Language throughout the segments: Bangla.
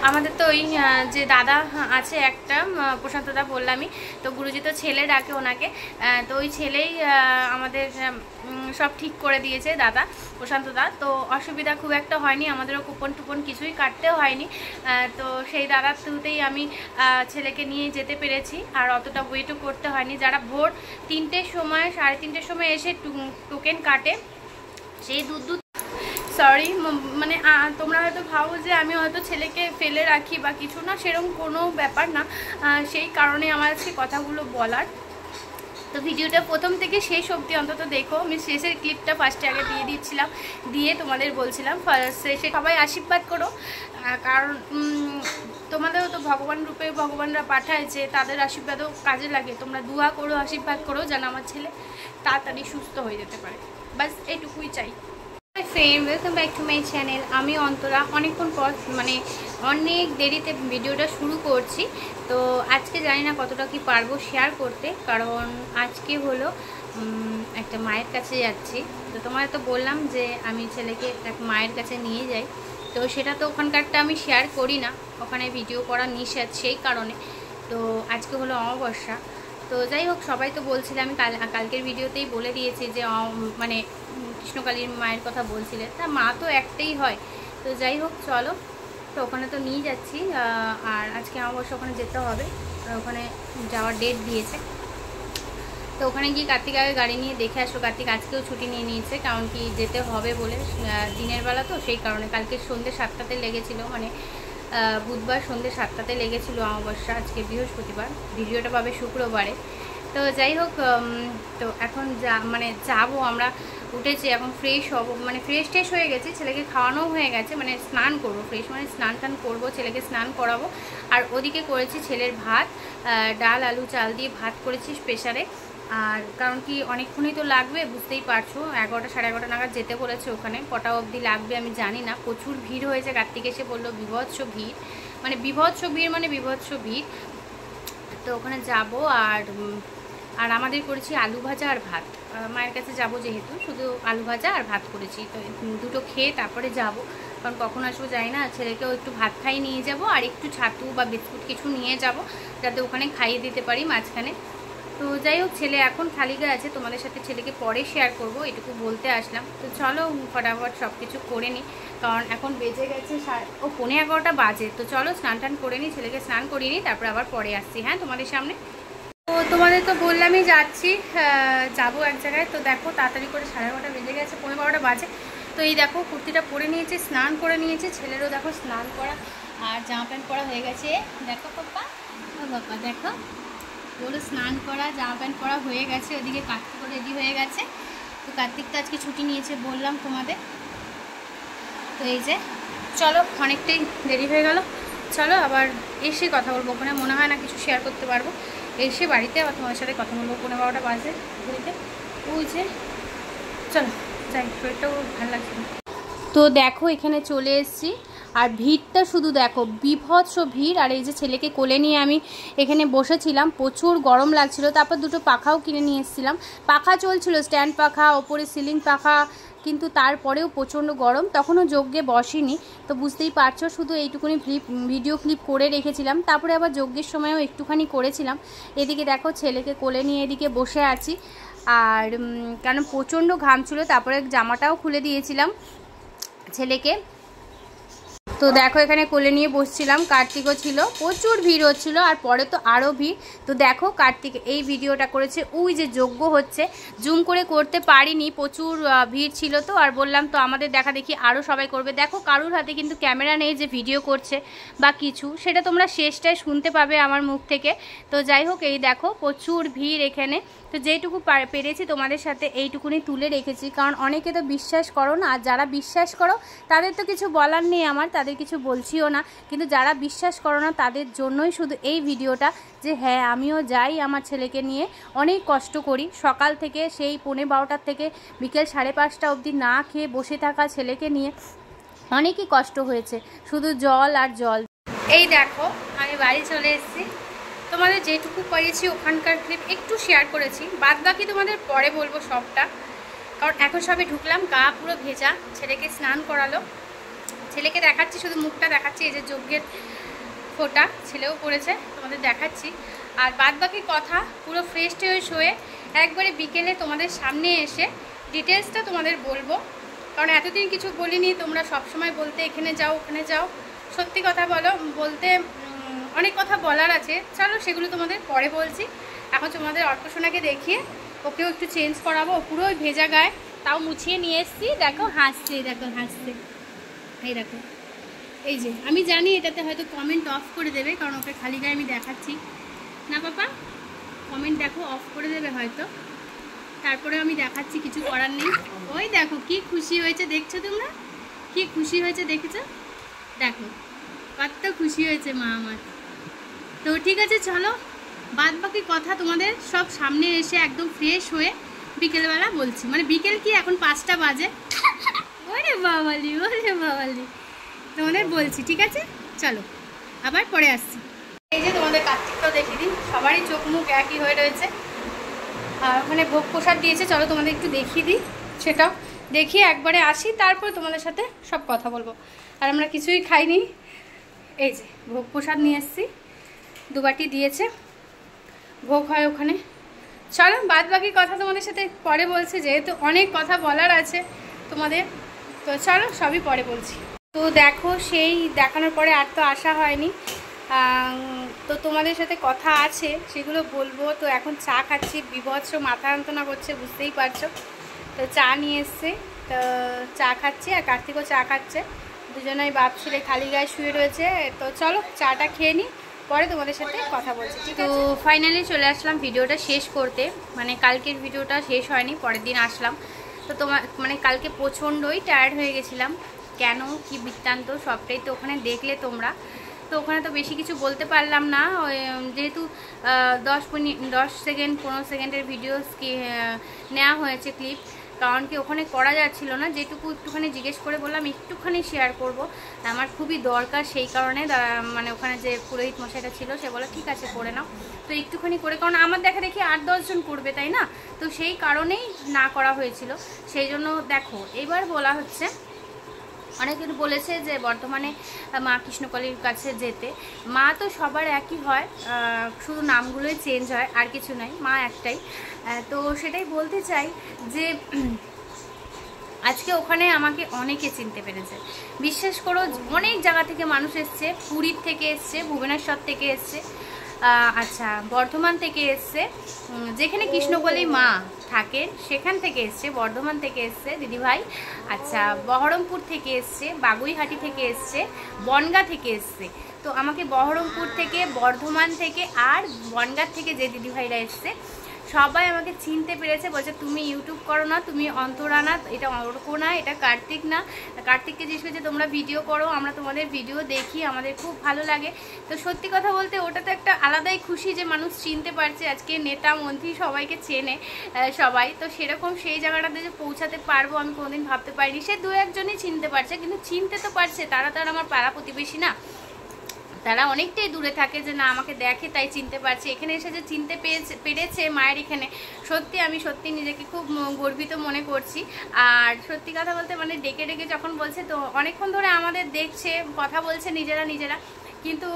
আমাদের তো ওই যে দাদা আছে একটা প্রশান্ত দা বললামই, তো গুরুজি তো ছেলে ডাকে ওনাকে, তো ওই ছেলেই আমাদের সব ঠিক করে দিয়েছে দাদা প্রশান্ত দা। তো অসুবিধা খুব একটা হয়নি, আমাদেরও কুপন টুপন কিছুই কাটতেও হয়নি। তো সেই দাদার থ্রুতেই আমি ছেলেকে নিয়ে যেতে পেরেছি, আর অতটা ওয়েটও করতে হয়নি। যারা ভোর 3টের সময় 3:30-র সময় এসে টোকেন কাটে সেই দূর সরি মানে তোমরা হয়তো ভাবো যে আমি হয়তো ছেলেকে ফেলে রাখি বা কিছু, না সেরকম কোনো ব্যাপার না। সেই কারণে আমার আজকে কথাগুলো বলার। তো ভিডিওটা প্রথম থেকে শেষ অবধি অন্তত দেখো। আমি শেষের ক্লিপটা ফার্স্টে আগে দিয়ে দিচ্ছিলাম, দিয়ে তোমাদের বলছিলাম শেষে সবাই আশীর্বাদ করো, কারণ তোমাদেরও তো ভগবান রূপে ভগবানরা পাঠায়, যে তাদের আশীর্বাদও কাজে লাগে। তোমরা দুয়া করো, আশীর্বাদ করো যেন আমার ছেলে তাড়াতাড়ি সুস্থ হয়ে যেতে পারে, বাস এইটুকুই চাই। Friend, welcome back to my channel. আমি অন্তরা অনেকক্ষণ পর মানে অনেক দেরিতে ভিডিওটা শুরু করছি। তো আজকে জানি না কতটা কি পারবো শেয়ার করতে, কারণ আজকে হলো একটা মায়ের কাছে যাচ্ছি। তো তোমায় তো বললাম যে আমি ছেলেকে এক মায়ের কাছে নিয়ে যাই, তো সেটা তো ওখানকারটা আমি শেয়ার করি না, ওখানে ভিডিও করা নিষেধ সেই কারণে। তো আজকে হলো অমাবস্যা। তো যাই হোক, সবাই তো বলছিলাম, আমি কালকের ভিডিওতেই বলে দিয়েছি যে মানে কৃষ্ণকালীর মায়ের কথা বলছিলে, তা মা তো একটাই হয়। তো যাই হোক চলো, তো ওখানে তো নিয়ে যাচ্ছি। আর আজকে অবশ্য ওখানে যেতে হবে, ওখানে যাওয়ার ডেট দিয়েছে। তো ওখানে গিয়ে কার্তিক আগে গাড়ি নিয়ে দেখে আসো। কার্তিক আজকেও ছুটি নিয়ে নিয়েছে, কারণ কি যেতে হবে বলে, দিনের বেলা তো সেই কারণে। কালকে সন্ধ্যে 7টাতে লেগেছিল, মানে বুধবার সন্ধ্যে 7টাতে লেগেছিল অমাবস্যা। আজকে বৃহস্পতিবার, ভিডিওটা পাবে শুক্রবারে। তো যাই হোক, তো এখন যাবো আমরা। উঠেছি এখন, ফ্রেশ হবো, মানে ফ্রেশ হয়ে গেছি, ছেলেকে খাওয়ানো হয়ে গেছে, মানে স্নান করবো। ফ্রেশ মানে স্নান টান করবো, ছেলেকে স্নান করাবো। আর ওদিকে করেছি ছেলের ভাত, ডাল আলু চাল দিয়ে ভাত করেছি প্রেসারে। আর কারণ কি অনেকক্ষণই তো লাগবে, বুঝতেই পারছো, 11টা 11:30 নাগাদ যেতে বলেছে। ওখানে কটা অবধি লাগবে আমি জানি না, প্রচুর ভিড় হয়েছে। কার্তিক এসে বললো বিভৎস ভিড়, মানে বিভৎস ভিড়। তো ওখানে যাব। আর আমাদের করেছি আলু ভাজা আর ভাত। মায়ের কাছে যাব যেহেতু, শুধু আলু ভাজা আর ভাত করেছি। তো দুটো খেয়ে তারপরে যাব, কারণ কখন আসবো যাই না। ছেলেকেও একটু ভাত খাই নিয়ে যাব, আর একটু ছাতু বা বিস্কুট কিছু নিয়ে যাব, যাতে ওখানে খাইয়ে দিতে পারি মাঝখানে। তো যাই হোক, ছেলে এখন খালি গায়ে আছে, তোমাদের সাথে ছেলেকে পরে শেয়ার করব, এটুকু বলতে আসলাম। তো চলো ফটাফট সব কিছু করে নিই, কারণ এখন বেজে গেছে 11:15 বাজে। তো চলো স্নান টান করে নিই, ছেলেকে স্নান করিয়ে নিই, তারপর আবার পরে আসছি হ্যাঁ তোমাদের সামনে। তো তোমাদের তো বললামই যাচ্ছি, যাবো এক জায়গায়। তো দেখো তাড়াতাড়ি করে 11:30 বেজে গেছে, 11:15 বাজে। তো এই দেখো কুর্তিটা পরে নিয়েছি, স্নান করে নিয়েছি। ছেলেরও দেখো স্নান করা আর জামা প্যান্ট পরা হয়ে গেছে। দেখো পাপা, ও বাবা দেখো, ওরও স্নান করা জামা প্যান্ট পরা হয়ে গেছে। ওদিকে কার্তিকও রেডি হয়ে গেছে। তো কার্তিক তো আজকে ছুটি নিয়েছে বললাম তোমাদের। তো এই যে চলো, অনেকটাই দেরি হয়ে গেল, চলো আবার এসে কথা বলবো। ওখানে মনে হয় না কিছু শেয়ার করতে পারবো, এসে বাড়িতে আবার তোমার সাথে কথা বলবো। 11:15 বাজে ঘুরিতে। ওই যে চলো যাই, শরীরটাও ভালো লাগছে না। তো দেখো এখানে চলে এসেছি, আর ভিড়টা শুধু দেখো, বিভৎস ভিড়। আর এই যে ছেলেকে কোলে নিয়ে আমি এখানে বসেছিলাম, প্রচুর গরম লাগছিল। তারপর দুটো পাখাও কিনে নিয়ে এসেছিলাম। পাখা চলছিল, স্ট্যান্ড পাখা, ওপরে সিলিং পাখা, কিন্তু তারপরেও প্রচণ্ড গরম। তখনও যজ্ঞে বসিনি, তো বুঝতেই পারছো, শুধু এইটুকুনি ভিডিও ক্লিপ করে রেখেছিলাম। তারপরে আবার যজ্ঞের সময়ও একটুখানি করেছিলাম। এদিকে দেখো ছেলেকে কোলে নিয়ে এদিকে বসে আছি, আর কারণ প্রচণ্ড ঘাম ছিল। তারপরে জামাটাও খুলে দিয়েছিলাম ছেলেকে। তো দেখো এখানে কোলে নিয়ে বসছিলাম, কার্তিকও ছিল, প্রচুর ভিড় হচ্ছিল। আর পরে তো আরও ভিড়। তো দেখো কার্তিক এই ভিডিওটা করেছে, ওই যে যজ্ঞ হচ্ছে, জুম করে করতে পারিনি, প্রচুর ভিড় ছিল। তো আর বললাম তো আমাদের দেখা দেখি আরও সবাই করবে। দেখো কারুর হাতে কিন্তু ক্যামেরা নেই যে ভিডিও করছে বা কিছু, সেটা তোমরা শেষটায় শুনতে পাবে আমার মুখ থেকে। তো যাই হোক, এই দেখো প্রচুর ভিড় এখানে। তো যেটুকু পেরেছি তোমাদের সাথে এইটুকুনি তুলে রেখেছি, কারণ অনেকে তো বিশ্বাস করো না। আর যারা বিশ্বাস করো তাদের তো কিছু বলার নেই আমার, তাদের কিছু বলছিও না। কিন্তু যারা বিশ্বাস করো না তাদের জন্যই শুধু এই ভিডিওটা, যে হ্যাঁ আমিও যাই আমার ছেলেকে নিয়ে, অনেক কষ্ট করি সকাল থেকে, সেই 12:15 থেকে বিকেল 5:30 অবধি না খেয়ে বসে থাকা ছেলেকে নিয়ে অনেকই কষ্ট হয়েছে, শুধু জল আর জল। এই দেখো আমি বাড়ি চলে এসেছি, তোমাদের যেটুকু পেরেছি ওখানকার ক্লিপ একটু শেয়ার করেছি, বাদ বাকি তোমাদের পরে বলবো সবটা। কারণ এখন সবে ঢুকলাম, গা পুরো ভেজা, ছেলেকে স্নান করালো, ছেলেকে দেখাচ্ছি, শুধু মুখটা দেখাচ্ছি, এই যে যজ্ঞের ফোঁটা ছেলেও পড়েছে, তোমাদের দেখাচ্ছি। আর বাদ বাকি কথা পুরো ফ্রেশ ট্রেশ হয়ে একবারে বিকেলে তোমাদের সামনে এসে ডিটেলসটা তোমাদের বলবো, কারণ এতদিন কিছু বলিনি। তোমরা সবসময় বলতে এখানে যাও ওখানে যাও, সত্যি কথা বলতে অনেক কথা বলার আছে, চলো সেগুলো তোমাদের পরে বলছি। এখন তোমাদের অর্কসোনাকে দেখিয়ে ওকেও একটু চেঞ্জ করাবো, পুরো ভেজা গায়ে, তাও মুছিয়ে নিয়ে এসছি। দেখো হাসছে, দেখো হাসছে, এই দেখো। এই যে আমি জানি এটাতে হয়তো কমেন্ট অফ করে দেবে, কারণ ওকে খালি গায়ে আমি দেখাচ্ছি না পাপা, কমেন্ট দেখো অফ করে দেবে হয়তো, তারপরে আমি দেখাচ্ছি, কিছু করার নেই। ওই দেখো কি খুশি হয়েছে, দেখছো তোমরা কি খুশি হয়েছে, দেখেছো? দেখো কত খুশি হয়েছে মা আমার। তো ঠিক আছে, চলো বাদ বাকি কথা তোমাদের সব সামনে এসে একদম ফ্রেশ হয়ে বিকেলবেলা বলছি। মানে বিকেল কি, এখন 5টা বাজে। ওরে বাবালি, ওরে বাবালি, তোমাদের বলছি, ঠিক আছে? চলো আবার পরে আসছি। এই যে তোমাদের কার্তিকটাও দেখিয়ে দিই, সবারই চোখ মুখ একই হয়ে রয়েছে। আর ওখানে ভোগ প্রসাদ দিয়েছে, চলো তোমাদের একটু দেখিয়ে দিই, সেটাও দেখিয়ে একবারে আসি, তারপর তোমাদের সাথে সব কথা বলবো। আর আমরা কিছুই খাইনি, এই যে ভোগ প্রসাদ নিয়ে এসেছি, 2 বাটি দিয়েছে, ভোগ হয় ওখানে। চলো বাদ বাকি কথা তোমাদের সাথে পরে বলছি, যেহেতু অনেক কথা বলার আছে তোমাদের, তো চলো সবই পরে বলছি। তো দেখো সেই দেখানোর পরে আর তো আসা হয়নি, তো তোমাদের সাথে কথা আছে সেগুলো বলবো। তো এখন চা খাচ্ছি, বিভৎস মাথা যন্ত্রণা করছে, বুঝতেই পারছো। তো চা নিয়ে এসছে, তো চা খাচ্ছি, আর কার্তিকও চা খাচ্ছে, দুজনেই বাপ ছেলে খালি গায়ে শুয়ে রয়েছে। তো চলো চাটা খেয়ে নিই, পরে তোমাদের সাথে কথা বলছি, ঠিক আছে? তো ফাইনালি চলে আসলাম ভিডিওটা শেষ করতে, মানে কালকের ভিডিওটা শেষ হয়নি, পরের দিন আসলাম। তো মানে কালকে প্রচণ্ডই টায়ার্ড হয়ে গেছিলাম, কেন কি বৃত্তান্ত সবটাই তো ওখানে দেখলে তোমরা। তো ওখানে তো বেশি কিছু বলতে পারলাম না, যেহেতু 10 সেকেন্ড 15 সেকেন্ডের ভিডিও নেওয়া হয়েছে ক্লিপ, কারণ কি ওখানে করা যাচ্ছিল না। যেটুকু একটুখানি জিজ্ঞেস করে বললাম একটুখানি শেয়ার করব, আমার খুবই দরকার, সেই কারণে মানে ওখানে যে পুরোহিত মশাইটা ছিল সে বলে ঠিক আছে করে নাও। তো একটুখানি করে, কারণ আমার দেখা দেখি 8-10 জন করবে, তাই না? তো সেই কারণেই না করা হয়েছিল, সেই জন্য দেখো এবার বলা হচ্ছে। অনেকে বলেছে যে বর্তমানে মা কৃষ্ণকালীর কাছে যেতে, মা তো সবার একই হয়, শুধু নামগুলোই চেঞ্জ হয়, আর কিছু নয়, মা একটাই। তো সেটাই বলতে চাই যে আজকে ওখানে আমাকে অনেকে চিনতে পেরেছে, বিশ্বাস করো। অনেক জায়গা থেকে মানুষ এসছে, পুরীর থেকে এসছে, ভুবনেশ্বর থেকে এসছে, আচ্ছা বর্ধমান থেকে এসছে, যেখানে কৃষ্ণকালী মা থাকেন সেখান থেকে এসছে, বর্ধমান থেকে এসছে দিদিভাই, আচ্ছা বহরমপুর থেকে এসছে, বাগুইহাটি থেকে এসছে, বনগাঁ থেকে এসছে। তো আমাকে বহরমপুর থেকে, বর্ধমান থেকে আর বনগাঁ থেকে যে দিদিভাইরা এসছে সবাই আমাকে চিনতে পেরেছে, বলছে তুমি ইউটিউব করো না, তুমি অন্তরা না, এটা অর্ক না, এটা কার্তিক না। কার্তিককে জিজ্ঞেস করছে তোমরা ভিডিও করো, আমরা তোমাদের ভিডিও দেখি, আমাদের খুব ভালো লাগে। তো সত্যি কথা বলতে ওটা তো একটা আলাদাই খুশি যে মানুষ চিনতে পারছে, আজকে নেতা মন্ত্রী সবাইকে চেনে সবাই। তো সেরকম সেই জায়গাটাতে যে পৌঁছাতে পারবো আমি কোনোদিন ভাবতে পারিনি। সে 2-1 জনই চিনতে পারছে, কিন্তু চিনতে তো পারছে, তারা তো আর আমার পাড়া প্রতিবেশী না, তারা অনেকটাই দূরে থাকে, যে না আমাকে দেখে তাই চিনতে পারছে। এখানে এসে যে চিনতে পেরেছে মায়ের এখানে, আমি সত্যি নিজেকে খুব গর্বিত মনে করছি। আর সত্যি কথা বলতে মানে ডেকে ডেকে যখন বলছে, তো অনেকক্ষণ ধরে আমাদের দেখছে, কথা বলছে নিজেরা, কিন্তু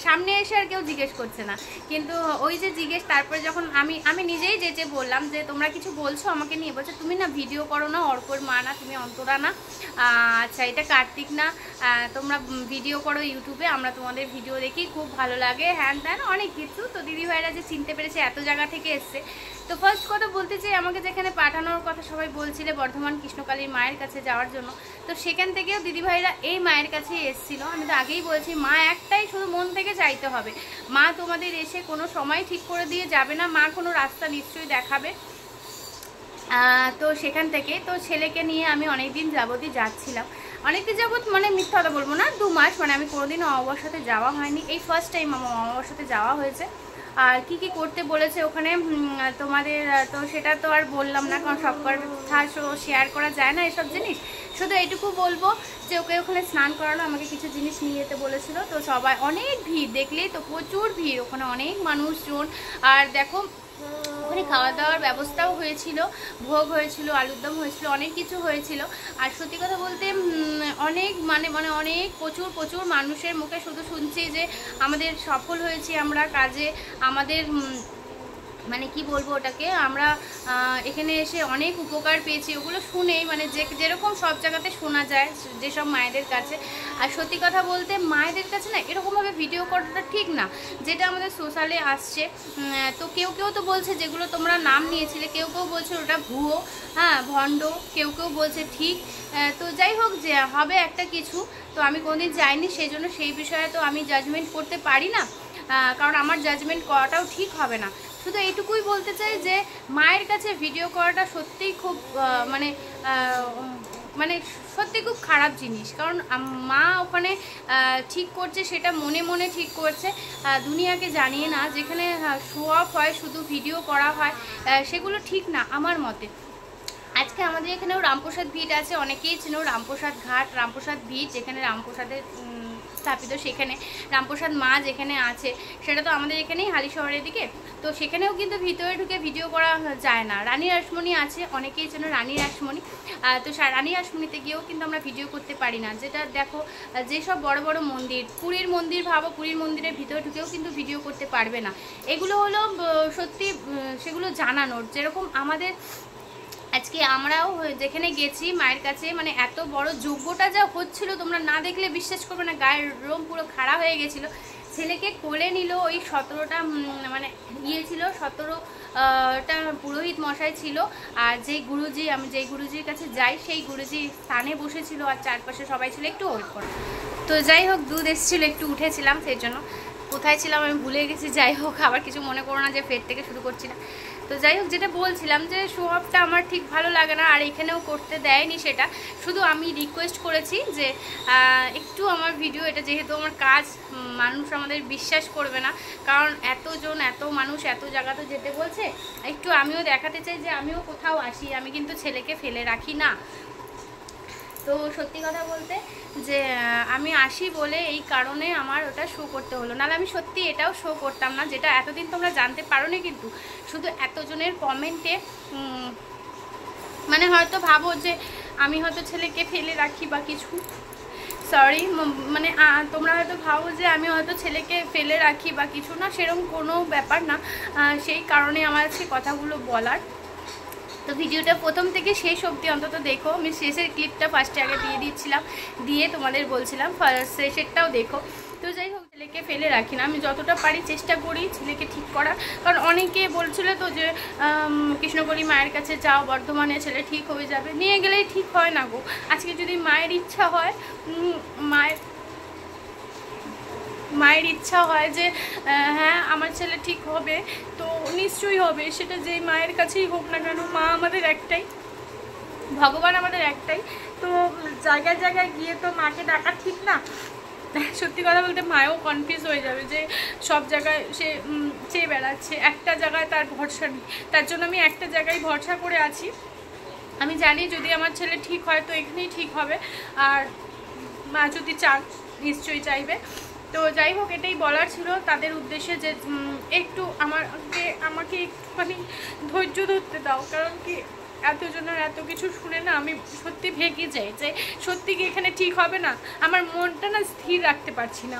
সামনে এসে আর কেউ জিজ্ঞেস করছে না। কিন্তু ওই যে জিজ্ঞেস, তারপরে যখন আমি নিজেই যে বললাম যে তোমরা কিছু বলছো আমাকে নিয়ে, বলছে তুমি না ভিডিও করো না, অর্কর মা না, তুমি অন্তরা না, আচ্ছা এটা কার্তিক না, তোমরা ভিডিও করো ইউটিউবে, আমরা তোমাদের ভিডিও দেখি, খুব ভালো লাগে, হ্যান ত্যান অনেক কিছু। তো দিদিভাইরা যে চিনতে পেরেছে, এত জায়গা থেকে এসছে। তো ফার্স্ট কথা বলতে চাই, আমাকে যেখানে পাঠানোর কথা সবাই বলছিলে বর্ধমান কৃষ্ণকালীর মায়ের কাছে যাওয়ার জন্য, তো সেখান থেকেও দিদিভাইরা এই মায়ের কাছেই এসেছিল। আমি তো আগেই বলছি, মা একটাই, শুধু মন থেকে চাইতে হবে। মা তোমাদের এসে কোনো সময় ঠিক করে দিয়ে যাবে না, মা কোনো রাস্তা নিশ্চয়ই দেখাবে। তো সেখান থেকে তো ছেলেকে নিয়ে আমি অনেকদিন যাবতই যাচ্ছিলাম, অনেকদিন যাবত মানে মিথ্যা কথা বলবো না, 2 মাস, মানে আমি কোনোদিনও অমাবস্যাতে যাওয়া হয়নি, এই ফার্স্ট টাইম আমার অমাবস্যাতে যাওয়া হয়েছে। আর কি করতে বলেছে ওখানে তোমাদের, তো সেটা তো আর বললাম না, কারণ সব কথা শেয়ার করা যায় না এসব জিনিস। শুধু এইটুকু বলবো যে ওকে ওখানে স্নান করানো, আমাকে কিছু জিনিস নিয়ে যেতে বলেছিল। তো সবাই অনেক ভিড়, দেখলেই তো প্রচুর ভিড়, ওখানে অনেক মানুষজন। আর দেখো ওখানে খাওয়া দাওয়ার ব্যবস্থাও হয়েছিল, ভোগ হয়েছিল, আলুর দম হয়েছিল, অনেক কিছু হয়েছিল। আর সত্যি কথা বলতে অনেক মানে অনেক প্রচুর মানুষের মুখে শুধু শুনছি যে আমাদের সফল হয়েছি আমরা কাজে, আমাদের মানে কি বলবো ওটাকে, আমরা এখানে এসে অনেক উপকার পেয়েছি। ওগুলো শুনেই মানে যেরকম সব জায়গাতে শোনা যায় যেসব মায়েদের কাছে। আর সত্যি কথা বলতে মায়েদের কাছে না এরকমভাবে ভিডিও করাটা ঠিক না, যেটা আমাদের সোশ্যালে আসছে। তো কেউ তো বলছে যেগুলো তোমরা নাম নিয়েছিলে, কেউ বলছে ওটা ভুয়ো, হ্যাঁ ভণ্ড, কেউ বলছে ঠিক। তো যাই হোক, যে হবে একটা কিছু, তো আমি কোনোদিন যাইনি, সেই জন্য সেই বিষয়ে তো আমি জাজমেন্ট করতে পারি না, কারণ আমার জাজমেন্ট করাটাও ঠিক হবে না। শুধু এইটুকুই বলতে চাই যে মায়ের কাছে ভিডিও করাটা সত্যিই খুব মানে সত্যি খুব খারাপ জিনিস। কারণ মা ওখানে ঠিক করছে, সেটা মনে ঠিক করছে, দুনিয়াকে জানিয়ে না। যেখানে শো অফ হয়, শুধু ভিডিও করা হয়, সেগুলো ঠিক না আমার মতে। আজকে আমাদের এখানেও রামপ্রসাদ ভিট আছে, অনেকেই চেনো রামপ্রসাদ ঘাট, রামপ্রসাদ ভিট, যেখানে রামপ্রসাদের স্থাপিত, সেখানে রামপ্রসাদ মা যেখানে আছে, সেটা তো আমাদের এখানেই হালি শহরের দিকে। তো সেখানেও কিন্তু ভিতরে ঢুকে ভিডিও করা যায় না। রানী রাসমণি আছে, অনেকেই চেনো রানী রাসমণি। তো রানী রাসমণিতে গিয়েও কিন্তু আমরা ভিডিও করতে পারি না। যেটা দেখো, যেসব বড় বড় মন্দির, পুরীর মন্দির ভাবো, পুরীর মন্দিরের ভিতরে ঢুকেও কিন্তু ভিডিও করতে পারবে না। এগুলো হলো সত্যি সেগুলো জানানোর। যেরকম আমাদের আজকে আমরাও যেখানে গেছি মায়ের কাছে, মানে এত বড় যজ্ঞটা যা হচ্ছিল, তোমরা না দেখলে বিশ্বাস করবে না, গায়ের রোম পুরো খাড়া হয়ে গেছিলো। ছেলেকে কোলে নিল, ওই 17টা মানে ছিল, 17টা পুরোহিত মশাই ছিল। আর যেই গুরুজি, আমি যেই গুরুজির কাছে যাই, সেই গুরুজি স্থানে বসেছিল, আর চারপাশে সবাই ছিল একটু ওয়েট করে। তো যাই হোক, দুধ এসেছিল, একটু উঠেছিলাম, সেই জন্য কোথায় ছিলাম আমি ভুলে গেছি। যাই হোক, আবার কিছু মনে করো না যে ফের থেকে শুরু করছি না। তো যাই হোক, যেটা বলছিলাম যে শো অফটা আমার ঠিক ভালো লাগে না, আর এখানেও করতে দেয়নি সেটা। শুধু আমি রিকোয়েস্ট করেছি যে একটু আমার ভিডিও, এটা যেহেতু আমার কাজ, মানুষ আমাদের বিশ্বাস করবে না, কারণ এত মানুষ এত জায়গাতে যেতে বলছে, একটু আমিও দেখাতে চাই যে আমিও কোথাও আসি, আমি কিন্তু ছেলেকে ফেলে রাখি না। তো সত্যি কথা বলতে যে আমি আসি বলে এই কারণে আমার ওটা শো করতে হলো, নাহলে আমি সত্যি এটাও শো করতাম না, যেটা এতদিন তোমরা জানতে পারো নি। কিন্তু শুধু এতজনের কমেন্টে মানে হয়তো ভাবো যে আমি হয়তো ছেলেকে ফেলে রাখি বা কিছু, সরি, মানে তোমরা হয়তো ভাবো যে আমি হয়তো ছেলেকে ফেলে রাখি বা কিছু, না সেরকম কোনো ব্যাপার না। সেই কারণে আমার আজকে কথাগুলো বলার। তো ভিডিওটা প্রথম থেকে শেষ অবধি অন্তত দেখো। আমি শেষের ক্লিপটা ফার্স্টে আগে দিয়ে দিচ্ছিলাম, দিয়ে তোমাদের বলছিলাম শেষেরটাও দেখো। তো যাই হোক, ছেলেকে ফেলে রাখি না, আমি যতটা পারি চেষ্টা করি ছেলেকে ঠিক করার। কারণ অনেকে বলছিল তো যে কৃষ্ণগলি মায়ের কাছে যাও, বর্ধমানে ছেলে ঠিক হয়ে যাবে, নিয়ে গেলেই ঠিক হয় না গো। আজকে যদি মায়ের ইচ্ছা হয়, মায়ের ইচ্ছা হয় যে হ্যাঁ আমার ছেলে ঠিক হবে, তো নিশ্চয়ই হবে, সেটা যেই মায়ের কাছেই হোক না কেন। মা আমাদের একটাই, ভগবান আমাদের একটাই। তো জায়গায় জায়গায় গিয়ে তো মাকে ডাকা ঠিক না। সত্যি কথা বলতে মায়েও কনফিউজ হয়ে যাবে যে সব জায়গায় সে চেয়ে বেড়াচ্ছে, একটা জায়গায় তার ভরসা নেই। তার জন্য আমি একটা জায়গায় ভরসা করে আছি। আমি জানি যদি আমার ছেলে ঠিক হয় তো এখানেই ঠিক হবে, আর মা যদি চান নিশ্চয়ই চাইবে। তো যাই হোক, এটাই বলার ছিল তাদের উদ্দেশ্যে যে একটু আমাকে একটুখানি ধৈর্য ধরতে দাও। কারণ কি, এতজনের এত কিছু শুনে না আমি সত্যি ভেঙে যাই যে সত্যি কি এখানে ঠিক হবে না। আমার মনটা না স্থির রাখতে পারছি না,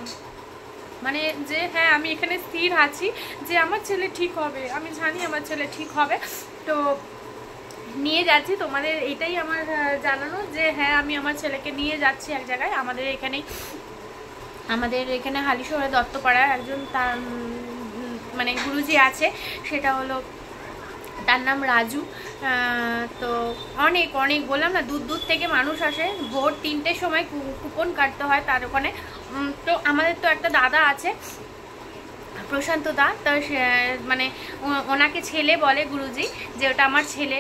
মানে যে হ্যাঁ আমি এখানে স্থির আছি যে আমার ছেলে ঠিক হবে, আমি জানি আমার ছেলে ঠিক হবে। তো নিয়ে যাচ্ছি, তোমাদের এটাই আমার জানানো যে হ্যাঁ আমি আমার ছেলেকে নিয়ে যাচ্ছি এক জায়গায়। আমাদের এখানে হালিশহরে দত্তপাড়ার একজন তার মানে গুরুজি আছে, সেটা হলো তার নাম রাজু। তো অনেক বললাম না, দূর থেকে মানুষ আসে। ভোর 3টের সময় কুপন কাটতে হয় তার ওখানে। তো আমাদের তো একটা দাদা আছে প্রশান্ত দা, তো মানে ওনাকে ছেলে বলে গুরুজি, যে ওটা আমার ছেলে।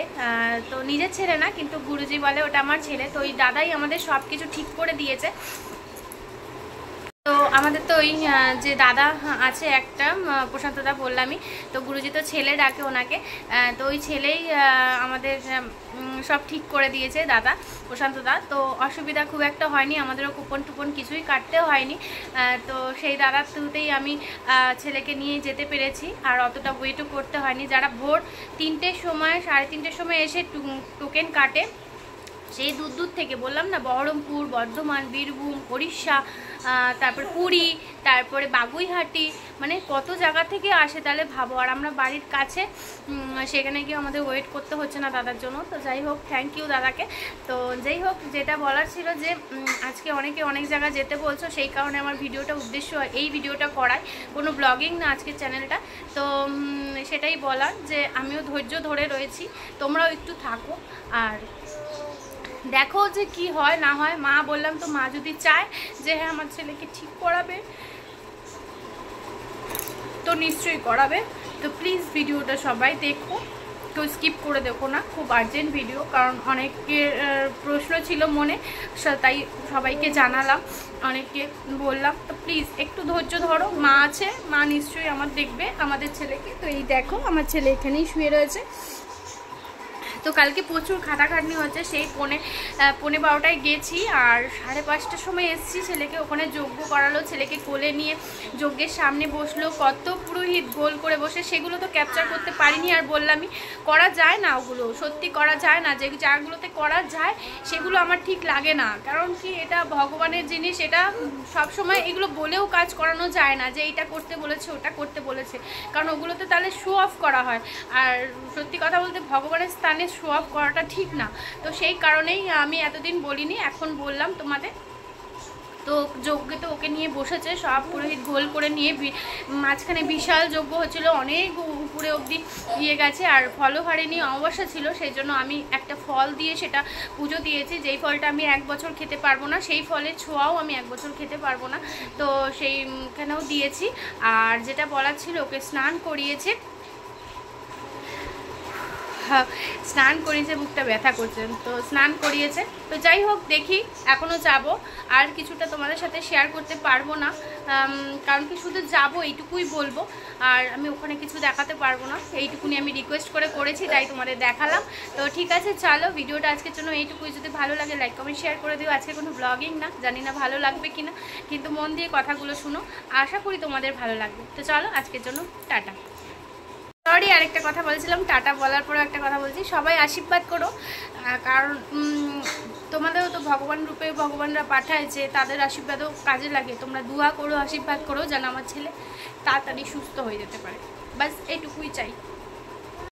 তো নিজের ছেলে না, কিন্তু গুরুজি বলে ওটা আমার ছেলে। তো ওই দাদাই আমাদের সব কিছু ঠিক করে দিয়েছে। তো আমাদের তো ওই যে দাদা আছে একটা, প্রশান্ত দা বললামই, তো গুরুজি তো ছেলে ডাকে ওনাকে, তো ওই ছেলেই আমাদের সব ঠিক করে দিয়েছে দাদা, প্রশান্ত দা। তো অসুবিধা খুব একটা হয়নি, আমাদেরও কুপন টুপন কিছুই কাটতেও হয়নি। তো সেই দাদার থ্রুতেই আমি ছেলেকে নিয়ে যেতে পেরেছি, আর অতটা ওয়েটও করতে হয়নি। যারা ভোর 3টের সময় 3:30-র সময় এসে টোকেন কাটে, সেই দূর দূর থেকে বললাম না, বহরমপুর, বর্ধমান, বীরভূম, উড়িষ্যা, তারপর পুরী, তারপরে বাগুইহাটি, মানে কত জায়গা থেকে আসে তাহলে ভাবো। আর আমরা বাড়ির কাছে, সেখানে গিয়ে আমাদের ওয়েট করতে হচ্ছে না দাদার জন্য। তো যাই হোক, থ্যাংক ইউ দাদাকে। তো যাই হোক, যেটা বলার ছিল যে আজকে অনেকে অনেক জায়গায় যেতে বলছো, সেই কারণে আমার ভিডিওটা উদ্দেশ্য এই ভিডিওটা করায়, কোনো ব্লগিং না আজকের চ্যানেলটা। তো সেটাই বলার যে আমিও ধৈর্য ধরে রয়েছি, তোমরাও একটু থাকো আর দেখো যে কি হয় না হয়। মা বললাম তো, মা যদি চায় যে হ্যাঁ আমার ছেলেকে ঠিক করাবে তো নিশ্চয়ই করাবে। তো প্লিজ ভিডিওটা সবাই দেখো, কেউ স্কিপ করে দেখো না, খুব আর্জেন্ট ভিডিও, কারণ অনেকের প্রশ্ন ছিল মনে, তাই সবাইকে জানালাম, অনেককে বললাম। তো প্লিজ একটু ধৈর্য ধরো, মা আছে, মা নিশ্চয়ই আমার দেখবে আমাদের ছেলেকে। তো এই দেখো আমার ছেলে এখানেই শুয়ে রয়েছে। তো কালকে প্রচুর খাটাখাটনি হচ্ছে, সেই পৌনে 12টায় গেছি আর 5:30টার সময় এসেছি। ছেলেকে ওখানে যজ্ঞ করালো, ছেলেকে কোলে নিয়ে যজ্ঞের সামনে বসলো, কত পুরোহিত গোল করে বসে, সেগুলো তো ক্যাপচার করতে পারিনি। আর বললামই, করা যায় না, ওগুলো সত্যি করা যায় না, যে জায়গাগুলোতে করা যায় সেগুলো আমার ঠিক লাগে না। কারণ কি, এটা ভগবানের জিনিস, এটা সবসময় এগুলো বলেও কাজ করানো যায় না যে এইটা করতে বলেছে ওটা করতে বলেছে, কারণ ওগুলোতে তাহলে শো অফ করা হয়। আর সত্যি কথা বলতে ভগবানের স্থানে শো অফ করাটা ঠিক না। তো সেই কারণেই আমি এতদিন বলিনি, এখন বললাম তোমাদের। তো যজ্ঞতে ওকে নিয়ে বসেছে, সব পুরোহিত গোল করে নিয়ে, মাঝখানে বিশাল যজ্ঞ হচ্ছিলো, অনেক উপরে অবধি দিয়ে গেছে। আর ফলও হারেনি, অমাবস্যা ছিল, সেই জন্য আমি একটা ফল দিয়ে সেটা পুজো দিয়েছি। যেই ফলটা আমি 1 বছর খেতে পারবো না, সেই ফলের ছোঁয়াও আমি 1 বছর খেতে পারবো না, তো সেইখানেও দিয়েছি। আর যেটা বলার ছিল, ওকে স্নান করিয়েছে, স্নান করিয়েছে, বুকটা ব্যথা করছে, তো স্নান করিয়েছে। তো যাই হোক, দেখি, এখনও যাব, আর কিছুটা তোমাদের সাথে শেয়ার করতে পারবো না, কারণ কি শুধু যাব এইটুকুই বলবো, আর আমি ওখানে কিছু দেখাতে পারবো না। এইটুকুনি আমি রিকোয়েস্ট করেছি, তাই তোমাদের দেখালাম। তো ঠিক আছে, চলো, ভিডিওটা আজকের জন্য এইটুকুই। যদি ভালো লাগে লাইক কমেন্ট শেয়ার করে দিও। আজকে কোনো ব্লগিং না, জানি না ভালো লাগবে কিনা, কিন্তু মন দিয়ে কথাগুলো শুনো, আশা করি তোমাদের ভালো লাগবে। তো চলো, আজকের জন্য টাটা। সরি, আরেকটা কথা বলছিলাম, টাটা বলার পরে একটা কথা বলছি, সবাই আশীর্বাদ করো, কারণ তোমাদেরও তো ভগবান রূপে ভগবানরা পাঠায়, যে তাদের আশীর্বাদও কাজে লাগে। তোমরা দোয়া করো, আশীর্বাদ করো যেন আমার ছেলে তাড়াতাড়ি সুস্থ হয়ে যেতে পারে, বাস এইটুকুই চাই।